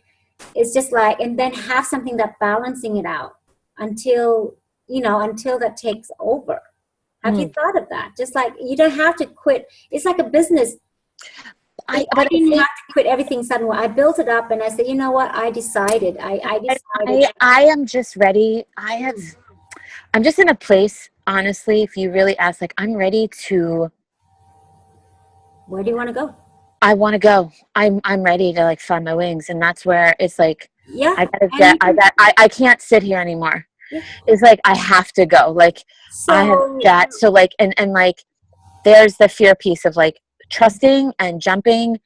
It's just like, and then have something that balancing it out until that takes over. Have you thought of that? Just like you don't have to quit. It's like a business. I didn't have to quit everything suddenly. I built it up and I said, you know what? I decided. I am just ready. I'm just in a place, honestly, if you really ask, like, I'm ready to. Where do you want to go? I want to go. I'm ready to like find my wings, and that's where it's like, yeah, I can't sit here anymore. Yeah. It's like I have to go. Like I have got so like and like there's the fear piece of like trusting and jumping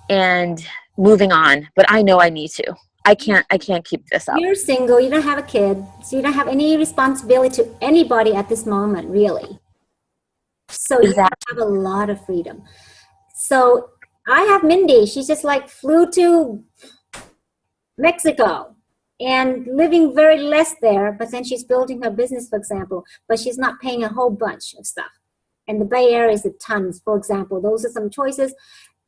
and moving on. But I know I need to. I can't keep this up. You're single, you don't have a kid, so you don't have any responsibility to anybody at this moment, really. So you have a lot of freedom. So I have Mindy. She just like flew to Mexico and living very less there, but then she's building her business, for example, but she's not paying a whole bunch of stuff. And the Bay Area is a tons, for example. Those are some choices.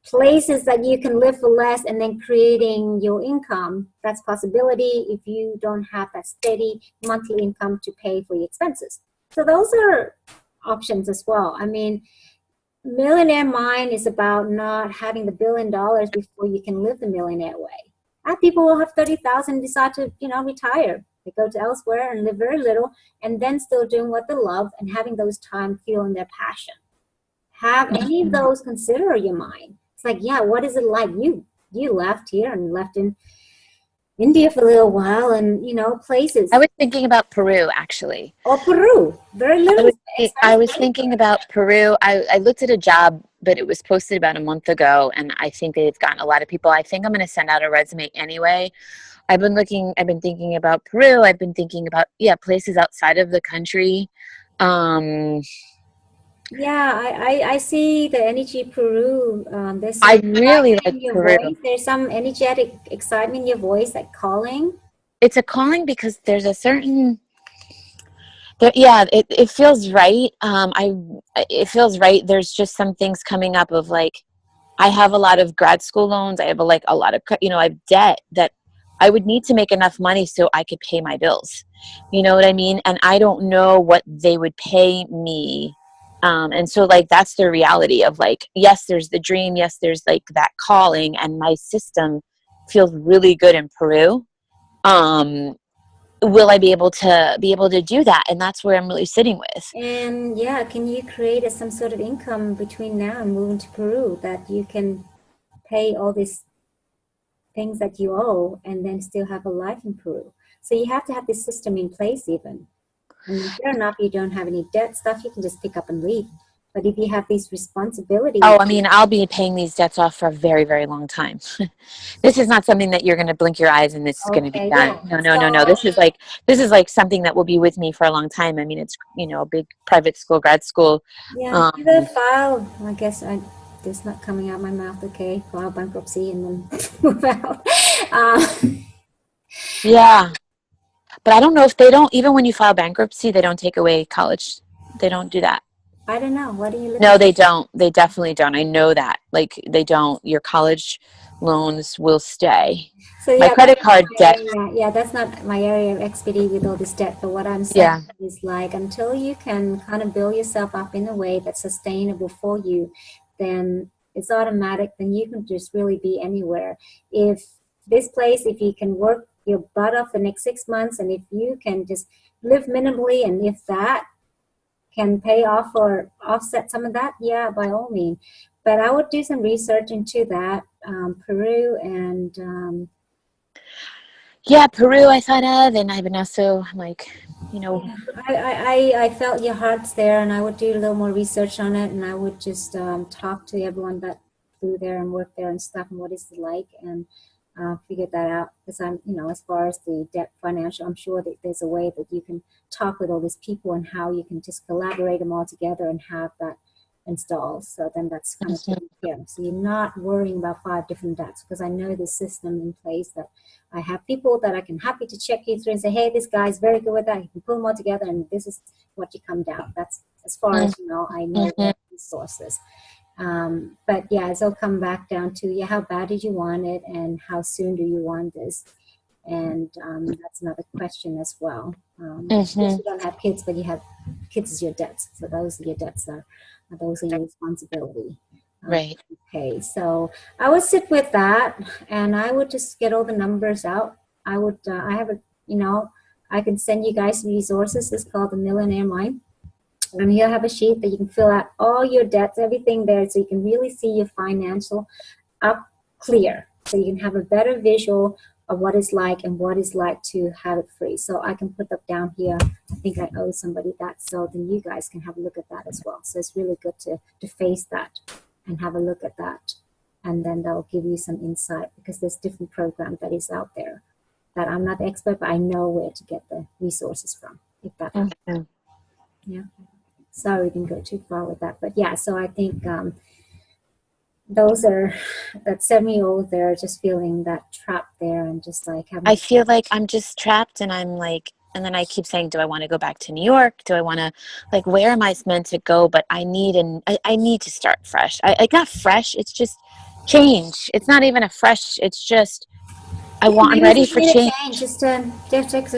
Places that you can live for less and then creating your income. That's possibility if you don't have that steady monthly income to pay for your expenses. So those are options as well. I mean, millionaire mind is about not having the $1 billion before you can live the millionaire way. People will have 30,000 and decide to, retire. They go to elsewhere and live very little and then still doing what they love and having those time feeling their passion. Have any of those consider your mind. It's like, yeah, what is it like? You left here and left in India for a little while and, places. I was thinking about Peru, actually. Oh, Peru. Very little. I was thinking about Peru. I looked at a job, but it was posted about a month ago, and I think they've gotten a lot of people. I think I'm going to send out a resume anyway. I've been thinking about Peru. I've been thinking about, places outside of the country. I see the energy Peru. I really like Peru. Voice. There's some energetic excitement in your voice, like calling. It's a calling because there's a certain, it feels right. It feels right. There's just some things coming up of like, I have a lot of grad school loans. I have a lot of, I have debt that I would need to make enough money so I could pay my bills. You know what I mean? And I don't know what they would pay me. And so like, that's the reality of like, yes, there's the dream. Yes, there's like that calling, and my system feels really good in Peru. Will I be able to do that? And that's where I'm really sitting with. And can you create some sort of income between now and moving to Peru that you can pay all these things that you owe and then still have a life in Peru? So you have to have this system in place even. And fair enough, you don't have any debt stuff, you can just pick up and leave. But if you have these responsibilities... Oh, I mean, I'll be paying these debts off for a very, very long time. This is not something that you're going to blink your eyes and this is going to be done. Yeah. No. This is like something that will be with me for a long time. I mean, it's, a big private school, grad school. Yeah, either file, I guess, it's not coming out my mouth, okay, file bankruptcy and then move out. Yeah. But I don't know if they don't, even when you file bankruptcy, they don't take away college. They don't do that. I don't know. What do you look No, they don't. They definitely don't. I know that. Like, they don't. Your college loans will stay. So, my credit card debt. Yeah, that's not my area of expertise with all this debt. But what I'm saying is like, until you can kind of build yourself up in a way that's sustainable for you, then it's automatic. Then you can just really be anywhere. If you can work your butt off the next 6 months, and if you can just live minimally, and if that can pay off or offset some of that, yeah, by all means. But I would do some research into that, Peru and Yeah, Peru I thought of, and I've been also like, you know, yeah, I felt your heart's there, and I would do a little more research on it, and I would just talk to everyone that flew there and worked there and stuff, and what is it like, and figure that out. Because I'm, as far as the debt financial, I'm sure that there's a way that you can talk with all these people and how you can just collaborate them all together and have that installed. So then that's kind of taken care of. So you're not worrying about 5 different debts, because I know the system in place that I have people that I can happy to check you through and say, hey, this guy's very good with that. You can pull them all together, and this is what you come down. That's as far as I know the resources. But yeah, it'll come back down to, how bad did you want it, and how soon do you want this? And that's another question as well. If you don't have kids, but you have kids as your debts. So those are your debts, those are your responsibility. right. Okay, so I would sit with that, and I would just get all the numbers out. I would, I have I can send you guys resources. It's called the Millionaire Mind. And you'll have a sheet that you can fill out all your debts, everything there, so you can really see your financial up clear. So you can have a better visual of what it's like and what it's like to have it free. So I can put that down here. I think I owe somebody that, so then you guys can have a look at that as well. So it's really good to face that and have a look at that. And then that'll give you some insight, because there's different program that is out there that I'm not the expert, but I know where to get the resources from, if that happens. Yeah. Sorry, we didn't go too far with that, but yeah, so I think those are, that 7-year-old, they're just feeling that trap there, and just like having, I feel like I'm just trapped, and I'm like, and then I keep saying, do I want to go back to New York? Do I want to, like, where am I meant to go? But I need to start fresh. Like, not fresh. It's just change. It's not even a fresh. It's just, I'm ready for change. Just take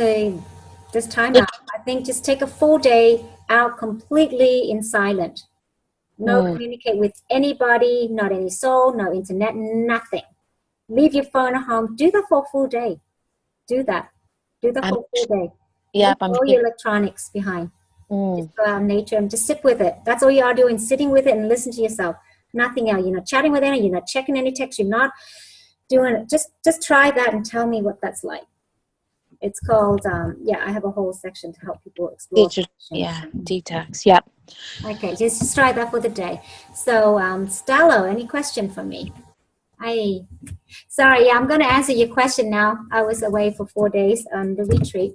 this time out. I think just take a full day out completely in silent. No communicate with anybody, not any soul, no internet, nothing. Leave your phone at home. Do that for a full day. Do that. Do that for a full day. Yeah, Leave all your electronics behind. Just go out in nature and just sit with it. That's all you are doing, sitting with it and listen to yourself. Nothing else. You're not chatting with anyone. You're not checking any text. You're not doing it. Just try that and tell me what that's like. It's called, I have a whole section to help people explore. Detox. Yep. Okay, just try that for the day. So, Stalo, any question for me? Sorry, I'm going to answer your question now. I was away for 4 days on the retreat,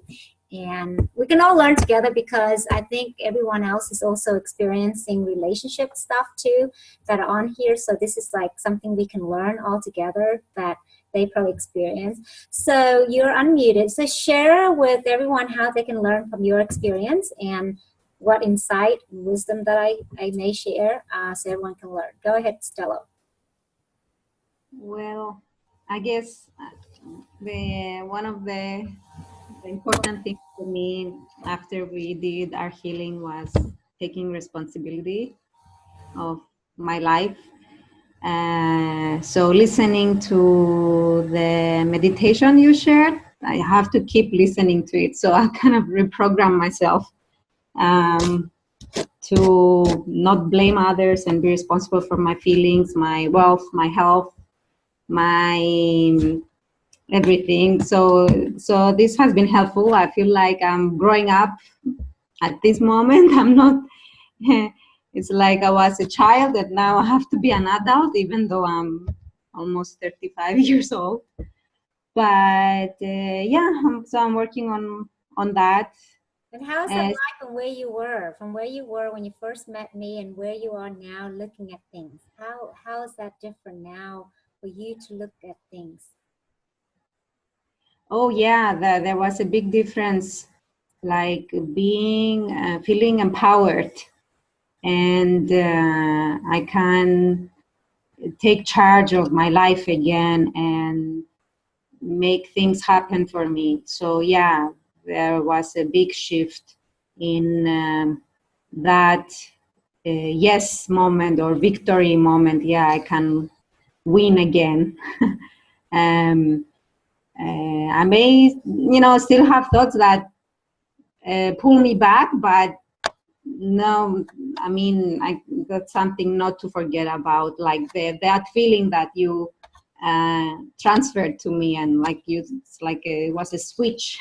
and we can all learn together, because I think everyone else is also experiencing relationship stuff too that are on here. So this is like something we can learn all together that they probably experience. So you're unmuted. So share with everyone how they can learn from your experience and what insight and wisdom that I may share, so everyone can learn. Go ahead, Stella. Well, I guess one of the important things for me after we did our healing was taking responsibility of my life. So listening to the meditation you shared, I have to keep listening to it. So I kind of reprogram myself to not blame others and be responsible for my feelings, my wealth, my health, my everything. So this has been helpful. I feel like I'm growing up at this moment. I'm not, it's like I was a child and now I have to be an adult, even though I'm almost 35 years old. But so I'm working on that. And how is it like from where you were when you first met me and where you are now looking at things? How is that different now for you to look at things? Oh yeah, there was a big difference, like being feeling empowered, and I can take charge of my life again and make things happen for me. So yeah, there was a big shift in that yes moment or victory moment. Yeah, I can win again. I may, still have thoughts that pull me back, but no, I mean, that's something not to forget about, like that feeling that you transferred to me, and like it's like it was a switch.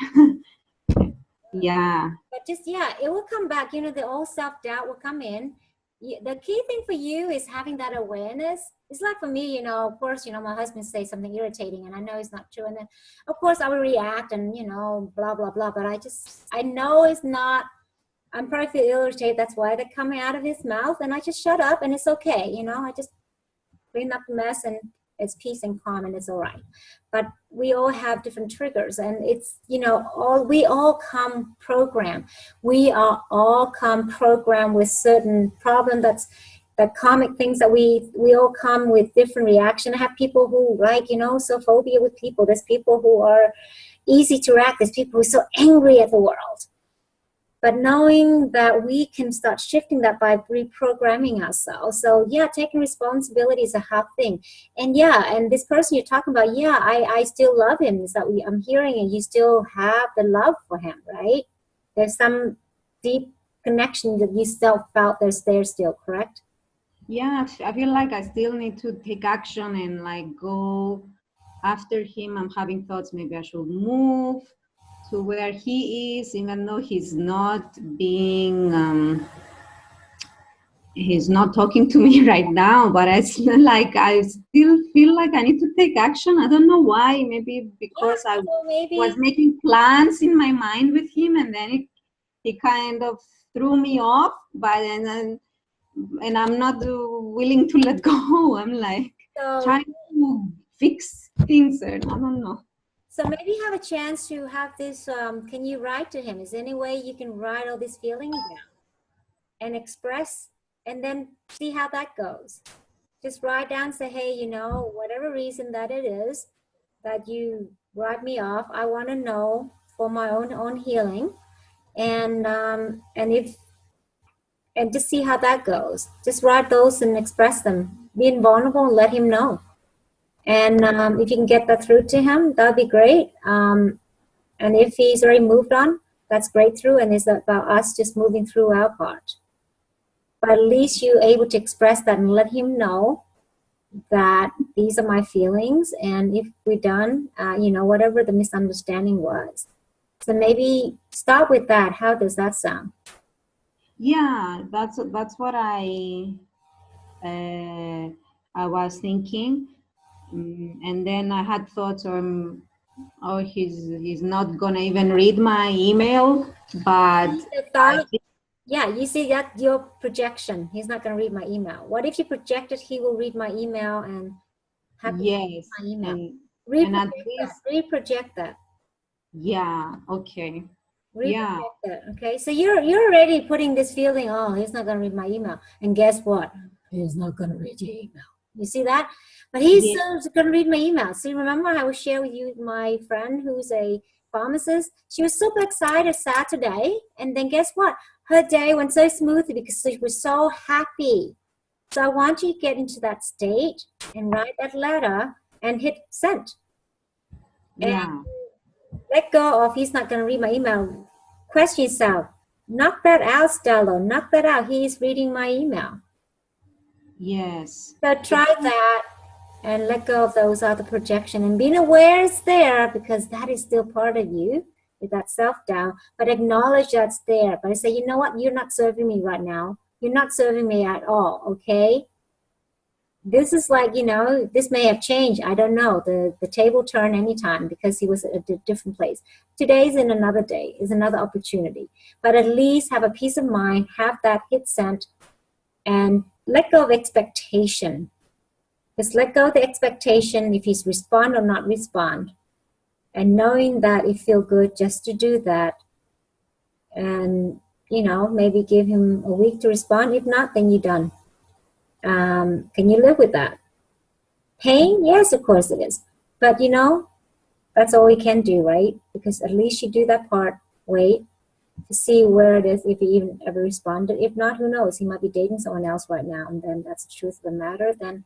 Yeah. But just, yeah, it will come back. You know, the old self-doubt will come in. The key thing for you is having that awareness. It's like for me, you know, of course, you know, my husband says something irritating and I know it's not true. And then, of course, I will react and, you know, blah, blah, blah. But I know it's not, I'm probably feel irritated. That's why they're coming out of his mouth. And I just shut up and it's okay. You know, I just clean up the mess and it's peace and calm and it's all right. But we all have different triggers, and it's, you know, we all come programmed. We are all come programmed with certain problem that comic things that we all come with different reaction. I have people who, like, you know, so phobia with people. There's people who are easy to react. There's people who are so angry at the world. But knowing that we can start shifting that by reprogramming ourselves. So yeah, taking responsibility is a hard thing. And yeah, and this person you're talking about, yeah, I still love him. Is that I'm hearing it, you still have the love for him, right? There's some deep connection that you still felt there's there still, correct? Yeah, I feel like I still need to take action and like go after him. I'm having thoughts, maybe I should move to where he is, even though he's not being, he's not talking to me right now, but I still feel like I need to take action. I don't know why, maybe because I was making plans in my mind with him, and then he kind of threw me off, and I'm not willing to let go. I'm like trying to fix things, and I don't know. So maybe have a chance to have this, can you write to him? Is there any way you can write all these feelings down and express, and then see how that goes? Just write down, say, hey, you know, whatever reason that it is that you write me off, I want to know for my own healing, and just see how that goes. Just write those and express them. Being vulnerable and let him know. And if you can get that through to him, that'd be great. And if he's already moved on, that's great through, and it's about us just moving through our part. But at least you're able to express that and let him know that these are my feelings, and if we're done, you know, whatever the misunderstanding was. So maybe start with that. How does that sound? Yeah, that's what I was thinking. And then I had thoughts on, oh, he's not gonna even read my email, but yeah, you see that your projection. He's not gonna read my email. What if you projected he will read my email and yes, my email? and at least reproject that. Yeah. Okay. Yeah. Okay. So you're already putting this feeling. Oh, he's not gonna read my email, and guess what? He's not gonna read your email. You see that? But he's going to read my email. See, remember I was sharing with you my friend who's a pharmacist? She was super excited Saturday. And then guess what? Her day went so smoothly because she was so happy. So I want you to get into that state and write that letter and hit send. And let go of he's not going to read my email. Question yourself. Knock that out, Stella. Knock that out. He is reading my email. Yes. So try that and let go of those other projection and being aware it's there, because that is still part of you with that self-doubt, but acknowledge that's there. But I say, you know what? You're not serving me right now. You're not serving me at all. Okay. This is like, you know, this may have changed. I don't know. The table turn anytime because he was at a different place. Today's in another day, is another opportunity, but at least have a peace of mind, have that hit sent, and let go of expectation. Just let go of the expectation if he's respond or not respond. And knowing that it feels good just to do that. And, you know, maybe give him a week to respond. If not, then you're done. Can you live with that? Pain? Yes, of course it is. But, you know, that's all we can do, right? Because at least you do that part. Wait to see where it is, if he even ever responded. If not, who knows? He might be dating someone else right now, and then that's the truth of the matter. Then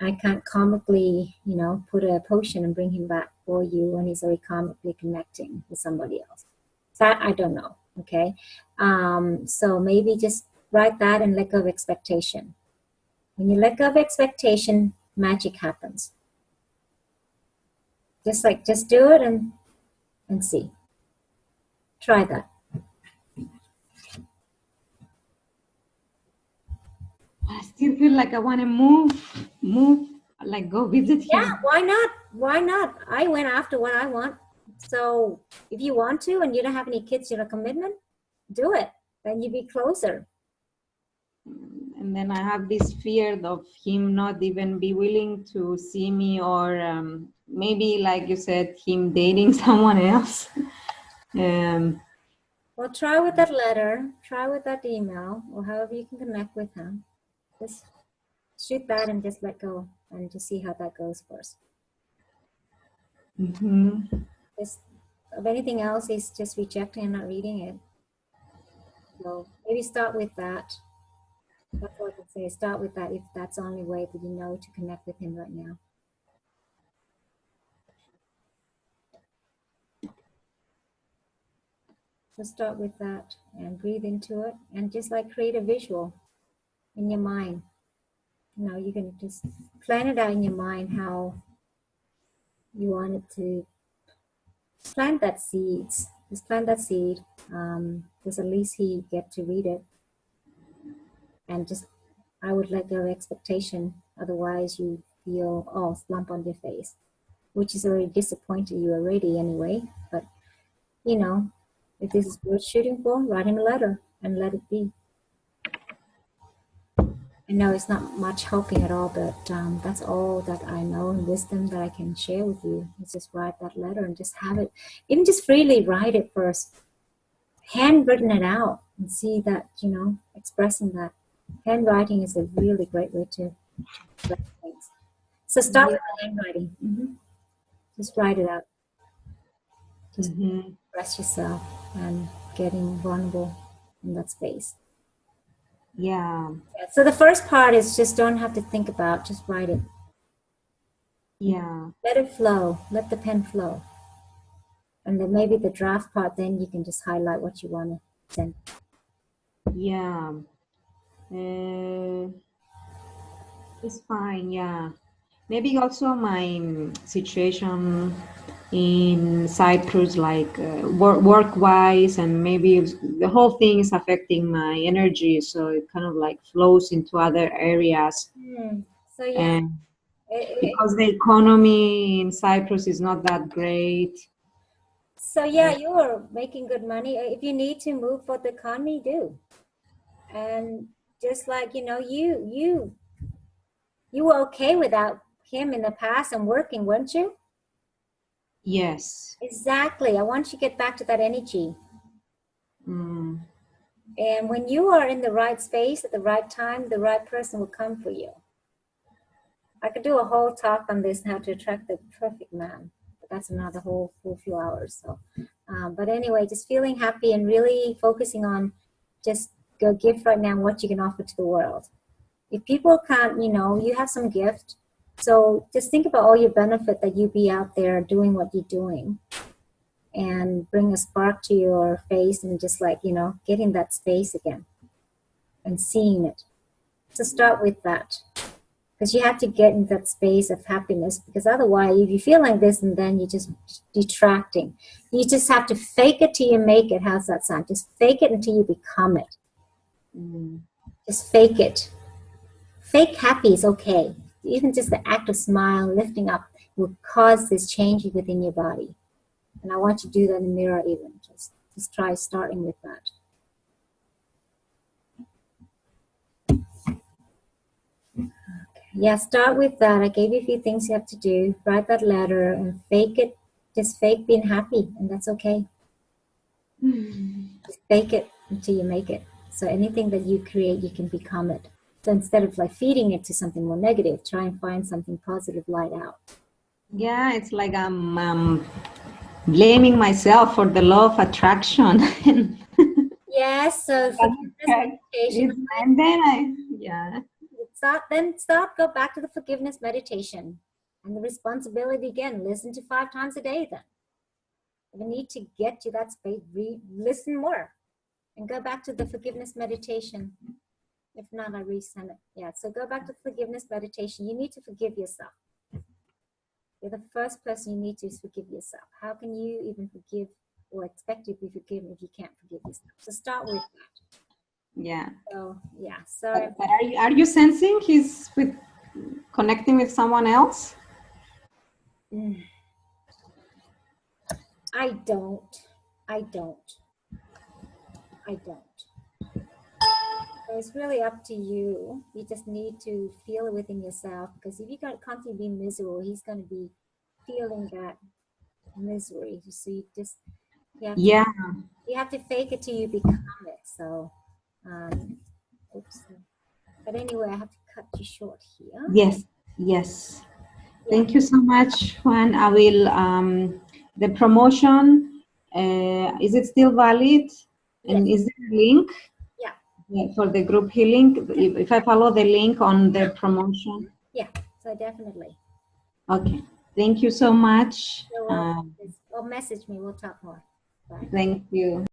I can't comically, you know, put a potion and bring him back for you when he's already comically connecting with somebody else. That I don't know. Okay. So maybe just write that and let go of expectation. When you let go of expectation, magic happens. Just do it and see. Try that. I still feel like I want to move, like go visit Yeah, him. why not? Why not? I went after what I want. So if you want to and you don't have any kids, you know, commitment, do it. Then you be closer. And then I have this fear of him not even be willing to see me, or maybe, like you said, him dating someone else. Well, try with that letter, try with that email, or however you can connect with him. Just shoot that and just let go and just see how that goes first. Just, if anything else, he's just rejecting and not reading it. So maybe start with that. That's all I can say. Start with that if that's the only way that you know to connect with him right now. So start with that and breathe into it and just like create a visual in your mind. You know, you can just plan it out in your mind how you want it to plant that seeds. Just plant that seed. Because at least he get to read it. And just, I would let go of expectation. Otherwise you feel, oh, slump on your face, which is already disappointed you already anyway. But, you know, if this is worth shooting for, write him a letter and let it be. I know it's not much helping at all, but that's all that I know and wisdom that I can share with you. Is just write that letter and just have it, even just freely write it first, handwritten it out and see that, you know, expressing that. Handwriting is a really great way to express things. So start with the handwriting. Just write it out. Just express yourself and getting vulnerable in that space. Yeah. So the first part is just don't have to think about, just write it. Yeah. Let it flow. Let the pen flow. And then maybe the draft part, then you can just highlight what you want to send. Yeah. It's fine. Yeah. Maybe also my situation in Cyprus, like work-wise, and maybe the whole thing is affecting my energy, so it kind of like flows into other areas. So yeah, And because the economy in Cyprus is not that great. So yeah, you are making good money. If you need to move for the economy, do. And just like, you know, you were okay without him in the past and working, weren't you? Yes. Exactly. I want you to get back to that energy. And when you are in the right space at the right time, the right person will come for you. I could do a whole talk on this, how to attract the perfect man. But that's another whole full few hours. So, but anyway, just feeling happy and really focusing on just go gift right now what you can offer to the world. If people can't, you know, you have some gift. So just think about all your benefit that you be out there doing what you're doing and bring a spark to your face and just like, you know, get in that space again and seeing it. So start with that. Because you have to get in that space of happiness, because otherwise if you feel like this and then you're just detracting. You just have to fake it till you make it. How's that sound? Just fake it until you become it. Just fake it. Fake happy is okay. Even just the act of smile, lifting up will cause this change within your body. And I want you to do that in the mirror even. Just try starting with that. Yeah, start with that. I gave you a few things you have to do. Write that letter and fake it. Just fake being happy, and that's okay. Just fake it until you make it. So anything that you create, you can become it. So instead of like feeding it to something more negative, try and find something positive, light out. Yeah, it's like I'm blaming myself for the law of attraction. Yes, so forgiveness meditation. And then Go back to the forgiveness meditation and the responsibility again. Listen to 5 times a day then. If you need to get to that space, listen more and go back to the forgiveness meditation. If not, I resend it. Yeah, so go back to forgiveness meditation. You need to forgive yourself. You're the first person you need to forgive yourself. How can you even forgive or expect to be forgiven if you can't forgive yourself? So start with that. Yeah. So yeah, so But are you sensing he's connecting with someone else? I don't. So it's really up to you. You just need to feel it within yourself, because if you're constantly be miserable, he's going to be feeling that misery. So you have to fake it till you become it. So, oops. But anyway, I have to cut you short here. Yes. Yeah. Thank you so much, Juan. I will, the promotion, is it still valid? And Yes. is there a link? Yeah. For the group healing? If I follow the link on the promotion? Yeah, so definitely. Okay. Thank you so much. You're welcome. Or message me, we'll talk more. Bye. Thank you.